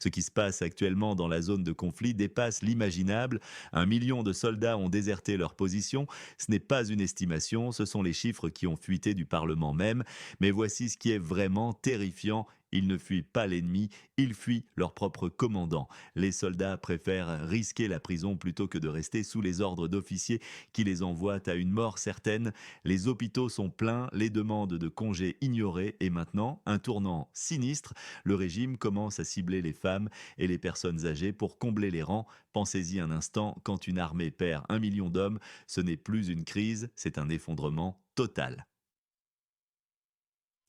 Ce qui se passe actuellement dans la zone de conflit dépasse l'imaginable. 1 million de soldats ont déserté leur position. Ce n'est pas une estimation, ce sont les chiffres qui ont fuité du Parlement même. Mais voici ce qui est vraiment terrifiant. Ils ne fuient pas l'ennemi, ils fuient leur propre commandant. Les soldats préfèrent risquer la prison plutôt que de rester sous les ordres d'officiers qui les envoient à une mort certaine. Les hôpitaux sont pleins, les demandes de congés ignorées et maintenant, un tournant sinistre, le régime commence à cibler les femmes et les personnes âgées pour combler les rangs. Pensez-y un instant, quand une armée perd 1 million d'hommes, ce n'est plus une crise, c'est un effondrement total.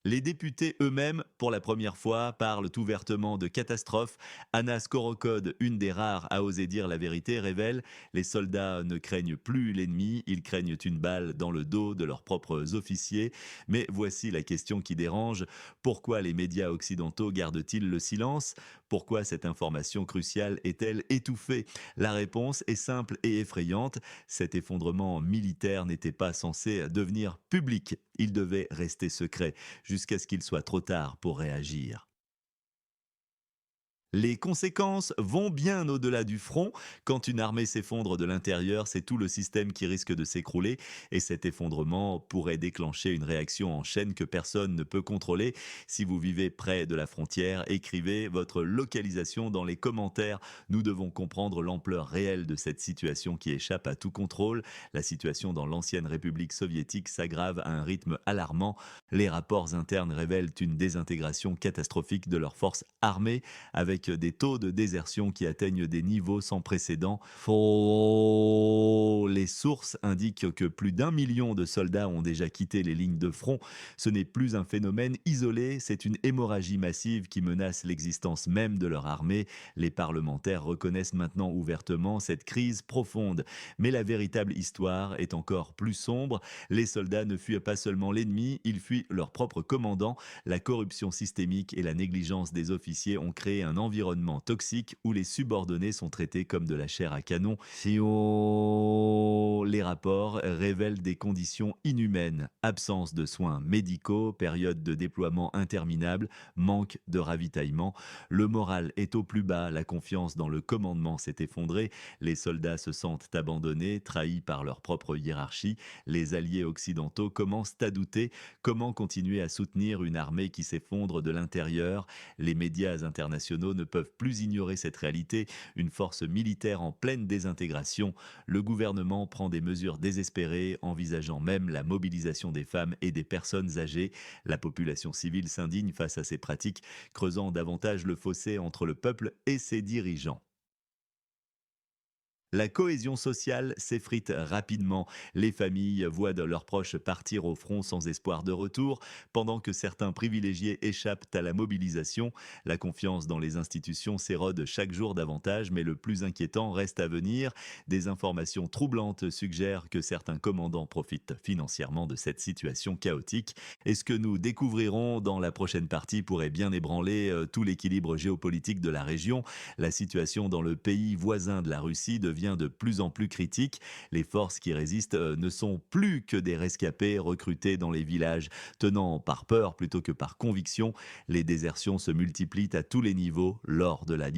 Les députés eux-mêmes, pour la première fois, parlent ouvertement de catastrophe. Anna Skorokod, une des rares à oser dire la vérité, révèle: les soldats ne craignent plus l'ennemi, ils craignent une balle dans le dos de leurs propres officiers. Mais voici la question qui dérange: pourquoi les médias occidentaux gardent-ils le silence? Pourquoi cette information cruciale est-elle étouffée? La réponse est simple et effrayante: cet effondrement militaire n'était pas censé devenir public, il devait rester secret jusqu'à ce qu'il soit trop tard pour réagir. Les conséquences vont bien au-delà du front. Quand une armée s'effondre de l'intérieur, c'est tout le système qui risque de s'écrouler et cet effondrement pourrait déclencher une réaction en chaîne que personne ne peut contrôler. Si vous vivez près de la frontière, écrivez votre localisation dans les commentaires. Nous devons comprendre l'ampleur réelle de cette situation qui échappe à tout contrôle. La situation dans l'ancienne République soviétique s'aggrave à un rythme alarmant. Les rapports internes révèlent une désintégration catastrophique de leurs forces armées avec des taux de désertion qui atteignent des niveaux sans précédent. Les sources indiquent que plus d'1 million de soldats ont déjà quitté les lignes de front. Ce n'est plus un phénomène isolé, c'est une hémorragie massive qui menace l'existence même de leur armée. Les parlementaires reconnaissent maintenant ouvertement cette crise profonde. Mais la véritable histoire est encore plus sombre. Les soldats ne fuient pas seulement l'ennemi, ils fuient leur propre commandant. La corruption systémique et la négligence des officiers ont créé un environnement toxique où les subordonnés sont traités comme de la chair à canon. Les rapports révèlent des conditions inhumaines: absence de soins médicaux, période de déploiement interminable, manque de ravitaillement. Le moral est au plus bas, la confiance dans le commandement s'est effondrée, les soldats se sentent abandonnés, trahis par leur propre hiérarchie. Les alliés occidentaux commencent à douter: comment continuer à soutenir une armée qui s'effondre de l'intérieur? Les médias internationaux ne peuvent plus ignorer cette réalité, une force militaire en pleine désintégration. Le gouvernement prend des mesures désespérées, envisageant même la mobilisation des femmes et des personnes âgées. La population civile s'indigne face à ces pratiques, creusant davantage le fossé entre le peuple et ses dirigeants. La cohésion sociale s'effrite rapidement. Les familles voient leurs proches partir au front sans espoir de retour, pendant que certains privilégiés échappent à la mobilisation. La confiance dans les institutions s'érode chaque jour davantage, mais le plus inquiétant reste à venir. Des informations troublantes suggèrent que certains commandants profitent financièrement de cette situation chaotique. Et ce que nous découvrirons dans la prochaine partie pourrait bien ébranler tout l'équilibre géopolitique de la région. La situation dans le pays voisin de la Russie devient de plus en plus critique. Les forces qui résistent ne sont plus que des rescapés recrutés dans les villages, tenant par peur plutôt que par conviction. Les désertions se multiplient à tous les niveaux lors de la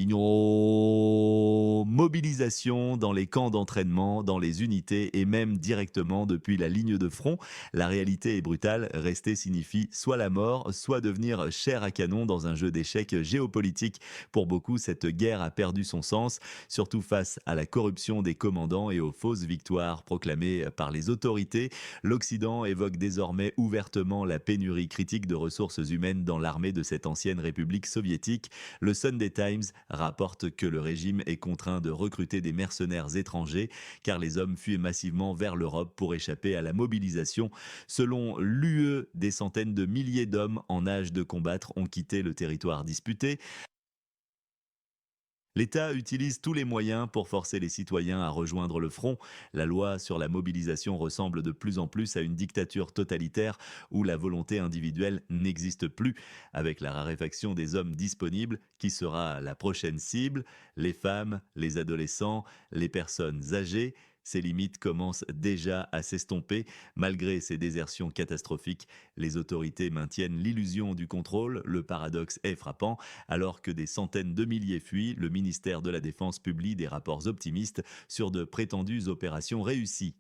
mobilisation, dans les camps d'entraînement, dans les unités et même directement depuis la ligne de front. La réalité est brutale: rester signifie soit la mort, soit devenir chair à canon dans un jeu d'échecs géopolitique. Pour beaucoup, cette guerre a perdu son sens, surtout face à la corruption des commandants et aux fausses victoires proclamées par les autorités. L'Occident évoque désormais ouvertement la pénurie critique de ressources humaines dans l'armée de cette ancienne république soviétique. Le Sunday Times rapporte que le régime est contraint de recruter des mercenaires étrangers car les hommes fuient massivement vers l'Europe pour échapper à la mobilisation. Selon l'UE, des centaines de milliers d'hommes en âge de combattre ont quitté le territoire disputé. L'État utilise tous les moyens pour forcer les citoyens à rejoindre le front. La loi sur la mobilisation ressemble de plus en plus à une dictature totalitaire où la volonté individuelle n'existe plus. Avec la raréfaction des hommes disponibles, qui sera la prochaine cible? Les femmes, les adolescents, les personnes âgées? Ces limites commencent déjà à s'estomper. Malgré ces désertions catastrophiques, les autorités maintiennent l'illusion du contrôle. Le paradoxe est frappant. Alors que des centaines de milliers fuient, le ministère de la Défense publie des rapports optimistes sur de prétendues opérations réussies.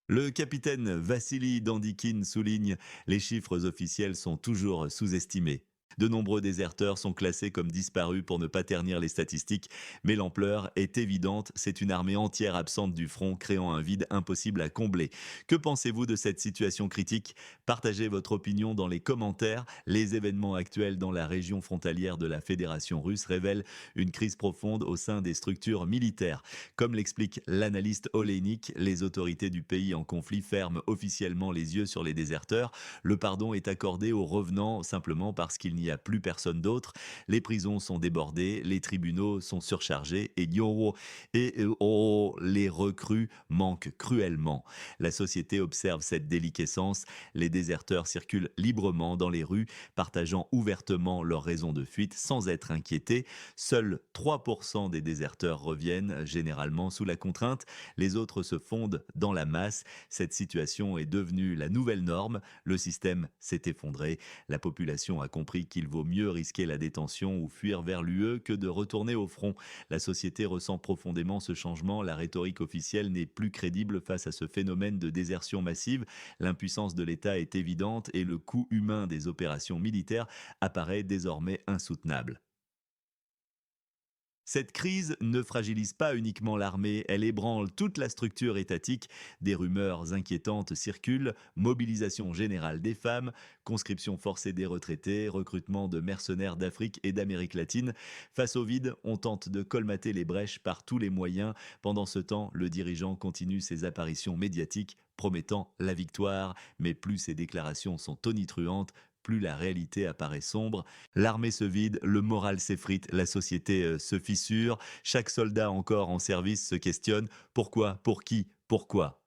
Le capitaine Vassili Dandikin souligne: les chiffres officiels sont toujours sous-estimés. De nombreux déserteurs sont classés comme disparus pour ne pas ternir les statistiques, mais l'ampleur est évidente, c'est une armée entière absente du front, créant un vide impossible à combler. Que pensez-vous de cette situation critique? Partagez votre opinion dans les commentaires. Les événements actuels dans la région frontalière de la Fédération russe révèlent une crise profonde au sein des structures militaires. Comme l'explique l'analyste Oleinik, les autorités du pays en conflit ferment officiellement les yeux sur les déserteurs. Le pardon est accordé aux revenants simplement parce qu'il n'y a plus personne d'autre. Les prisons sont débordées, les tribunaux sont surchargés et les recrues manquent cruellement. La société observe cette déliquescence. Les déserteurs circulent librement dans les rues, partageant ouvertement leurs raisons de fuite sans être inquiétés. Seuls 3% des déserteurs reviennent, généralement sous la contrainte. Les autres se fondent dans la masse. Cette situation est devenue la nouvelle norme. Le système s'est effondré. La population a compris qu'il vaut mieux risquer la détention ou fuir vers l'UE que de retourner au front. La société ressent profondément ce changement. La rhétorique officielle n'est plus crédible face à ce phénomène de désertion massive. L'impuissance de l'État est évidente et le coût humain des opérations militaires apparaît désormais insoutenable. Cette crise ne fragilise pas uniquement l'armée, elle ébranle toute la structure étatique. Des rumeurs inquiétantes circulent: mobilisation générale des femmes, conscription forcée des retraités, recrutement de mercenaires d'Afrique et d'Amérique latine. Face au vide, on tente de colmater les brèches par tous les moyens. Pendant ce temps, le dirigeant continue ses apparitions médiatiques, promettant la victoire, mais plus ses déclarations sont tonitruantes, plus la réalité apparaît sombre. L'armée se vide, le moral s'effrite, la société se fissure. Chaque soldat encore en service se questionne: pourquoi? Pour qui? Pourquoi?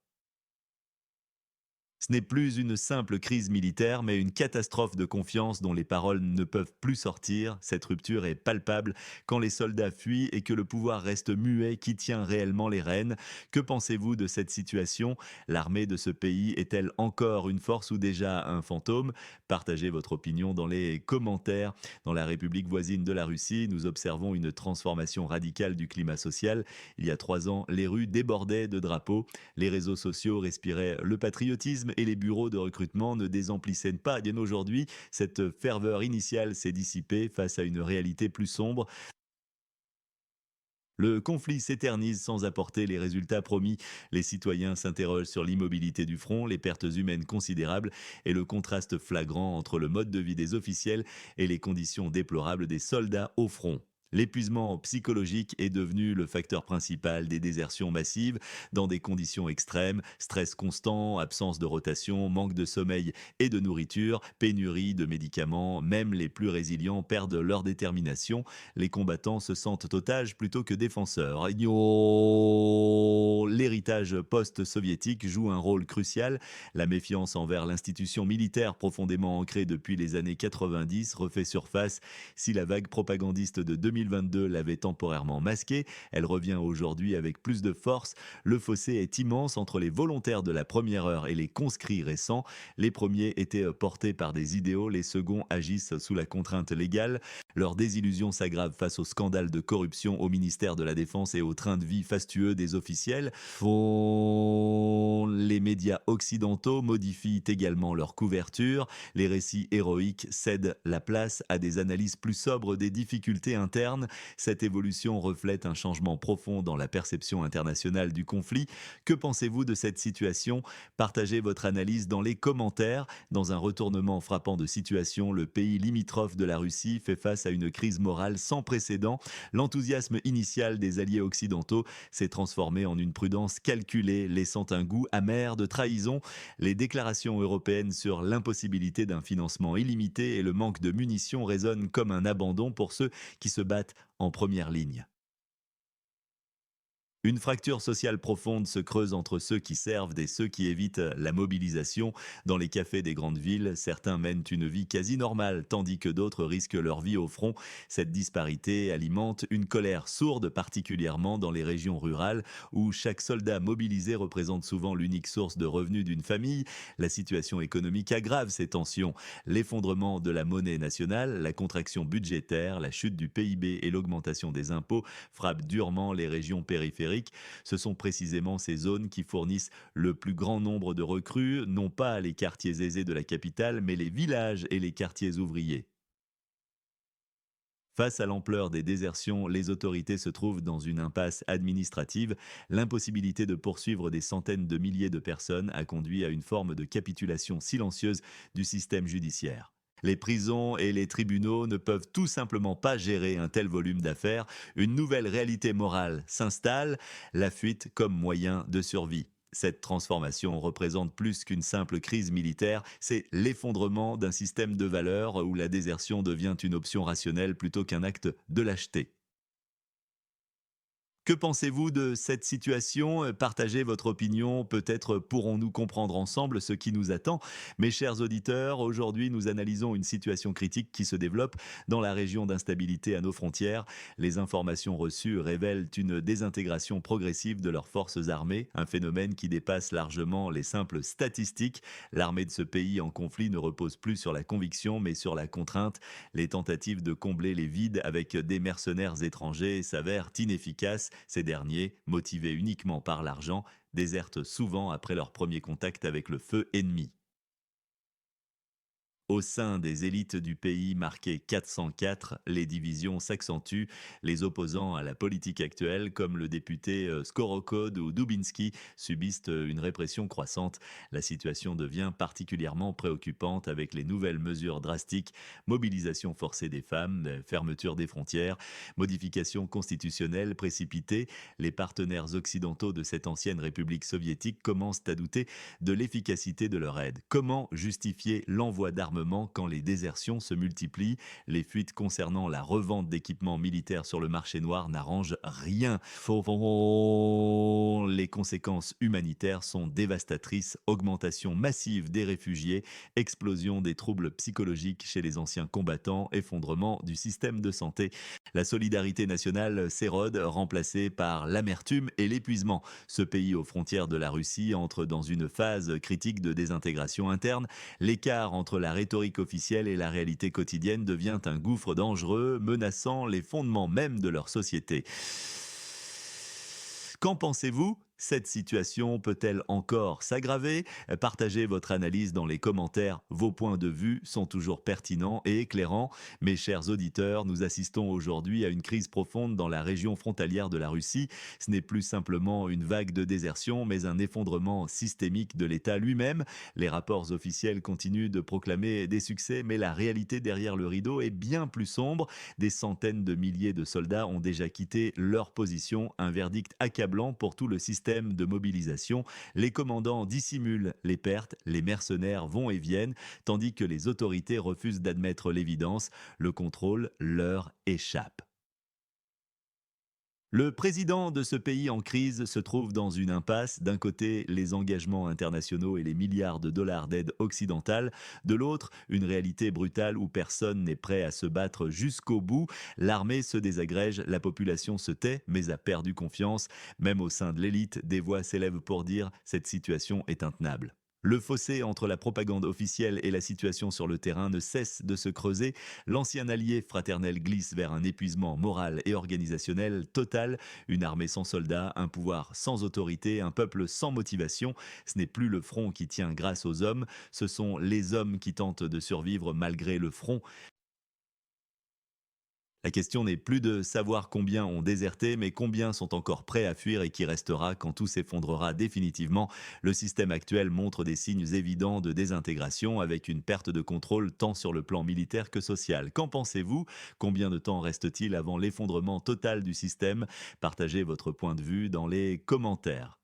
Ce n'est plus une simple crise militaire, mais une catastrophe de confiance dont les paroles ne peuvent plus sortir. Cette rupture est palpable quand les soldats fuient et que le pouvoir reste muet. Qui tient réellement les rênes? Que pensez-vous de cette situation? L'armée de ce pays est-elle encore une force ou déjà un fantôme? Partagez votre opinion dans les commentaires. Dans la République voisine de la Russie, nous observons une transformation radicale du climat social. Il y a 3 ans, les rues débordaient de drapeaux. Les réseaux sociaux respiraient le patriotisme et les bureaux de recrutement ne désemplissaient pas. Bien aujourd'hui, cette ferveur initiale s'est dissipée face à une réalité plus sombre. Le conflit s'éternise sans apporter les résultats promis. Les citoyens s'interrogent sur l'immobilité du front, les pertes humaines considérables et le contraste flagrant entre le mode de vie des officiels et les conditions déplorables des soldats au front. L'épuisement psychologique est devenu le facteur principal des désertions massives dans des conditions extrêmes: stress constant, absence de rotation, manque de sommeil et de nourriture, pénurie de médicaments. Même les plus résilients perdent leur détermination. Les combattants se sentent otages plutôt que défenseurs. L'héritage post-soviétique joue un rôle crucial. La méfiance envers l'institution militaire, profondément ancrée depuis les années 90, refait surface. Si la vague propagandiste de 2022 l'avait temporairement masquée, elle revient aujourd'hui avec plus de force. Le fossé est immense entre les volontaires de la première heure et les conscrits récents. Les premiers étaient portés par des idéaux, les seconds agissent sous la contrainte légale. Leur désillusion s'aggrave face au scandale de corruption au ministère de la Défense et au train de vie fastueux des officiels. Les médias occidentaux modifient également leur couverture. Les récits héroïques cèdent la place à des analyses plus sobres des difficultés internes. Cette évolution reflète un changement profond dans la perception internationale du conflit. Que pensez-vous de cette situation? Partagez votre analyse dans les commentaires. Dans un retournement frappant de situation, le pays limitrophe de la Russie fait face à une crise morale sans précédent. L'enthousiasme initial des alliés occidentaux s'est transformé en une prudence calculée, laissant un goût amer de trahison. Les déclarations européennes sur l'impossibilité d'un financement illimité et le manque de munitions résonnent comme un abandon pour ceux qui se battent en première ligne. Une fracture sociale profonde se creuse entre ceux qui servent et ceux qui évitent la mobilisation. Dans les cafés des grandes villes, certains mènent une vie quasi normale, tandis que d'autres risquent leur vie au front. Cette disparité alimente une colère sourde, particulièrement dans les régions rurales, où chaque soldat mobilisé représente souvent l'unique source de revenus d'une famille. La situation économique aggrave ces tensions. L'effondrement de la monnaie nationale, la contraction budgétaire, la chute du PIB et l'augmentation des impôts frappent durement les régions périphériques. Ce sont précisément ces zones qui fournissent le plus grand nombre de recrues, non pas les quartiers aisés de la capitale, mais les villages et les quartiers ouvriers. Face à l'ampleur des désertions, les autorités se trouvent dans une impasse administrative. L'impossibilité de poursuivre des centaines de milliers de personnes a conduit à une forme de capitulation silencieuse du système judiciaire. Les prisons et les tribunaux ne peuvent tout simplement pas gérer un tel volume d'affaires. Une nouvelle réalité morale s'installe, la fuite comme moyen de survie. Cette transformation représente plus qu'une simple crise militaire, c'est l'effondrement d'un système de valeurs où la désertion devient une option rationnelle plutôt qu'un acte de lâcheté. Que pensez-vous de cette situation? Partagez votre opinion, peut-être pourrons-nous comprendre ensemble ce qui nous attend. Mes chers auditeurs, aujourd'hui nous analysons une situation critique qui se développe dans la région d'instabilité à nos frontières. Les informations reçues révèlent une désintégration progressive de leurs forces armées, un phénomène qui dépasse largement les simples statistiques. L'armée de ce pays en conflit ne repose plus sur la conviction mais sur la contrainte. Les tentatives de combler les vides avec des mercenaires étrangers s'avèrent inefficaces. Ces derniers, motivés uniquement par l'argent, désertent souvent après leur premier contact avec le feu ennemi. Au sein des élites du pays marqué 404, les divisions s'accentuent. Les opposants à la politique actuelle, comme le député Skorokhod ou Dubinsky, subissent une répression croissante. La situation devient particulièrement préoccupante avec les nouvelles mesures drastiques, mobilisation forcée des femmes, fermeture des frontières, modifications constitutionnelles précipitées. Les partenaires occidentaux de cette ancienne république soviétique commencent à douter de l'efficacité de leur aide. Comment justifier l'envoi d'armement quand les désertions se multiplient? Les fuites concernant la revente d'équipements militaires sur le marché noir n'arrangent rien. Les conséquences humanitaires sont dévastatrices. Augmentation massive des réfugiés, explosion des troubles psychologiques chez les anciens combattants, effondrement du système de santé. La solidarité nationale s'érode, remplacée par l'amertume et l'épuisement. Ce pays aux frontières de la Russie entre dans une phase critique de désintégration interne. L'écart entre la rhétorique officielle et la réalité quotidienne devient un gouffre dangereux, menaçant les fondements même de leur société. Qu'en pensez-vous? Cette situation peut-elle encore s'aggraver? Partagez votre analyse dans les commentaires. Vos points de vue sont toujours pertinents et éclairants. Mes chers auditeurs, nous assistons aujourd'hui à une crise profonde dans la région frontalière de la Russie. Ce n'est plus simplement une vague de désertion, mais un effondrement systémique de l'État lui-même. Les rapports officiels continuent de proclamer des succès, mais la réalité derrière le rideau est bien plus sombre. Des centaines de milliers de soldats ont déjà quitté leur position, un verdict accablant pour tout le système de mobilisation. Les commandants dissimulent les pertes, les mercenaires vont et viennent, tandis que les autorités refusent d'admettre l'évidence, le contrôle leur échappe. Le président de ce pays en crise se trouve dans une impasse. D'un côté, les engagements internationaux et les milliards de dollars d'aide occidentale. De l'autre, une réalité brutale où personne n'est prêt à se battre jusqu'au bout. L'armée se désagrège, la population se tait, mais a perdu confiance. Même au sein de l'élite, des voix s'élèvent pour dire cette situation est intenable. Le fossé entre la propagande officielle et la situation sur le terrain ne cesse de se creuser. L'ancien allié fraternel glisse vers un épuisement moral et organisationnel total. Une armée sans soldats, un pouvoir sans autorité, un peuple sans motivation. Ce n'est plus le front qui tient grâce aux hommes, ce sont les hommes qui tentent de survivre malgré le front. La question n'est plus de savoir combien ont déserté, mais combien sont encore prêts à fuir et qui restera quand tout s'effondrera définitivement. Le système actuel montre des signes évidents de désintégration avec une perte de contrôle tant sur le plan militaire que social. Qu'en pensez-vous? Combien de temps reste-t-il avant l'effondrement total du système? Partagez votre point de vue dans les commentaires.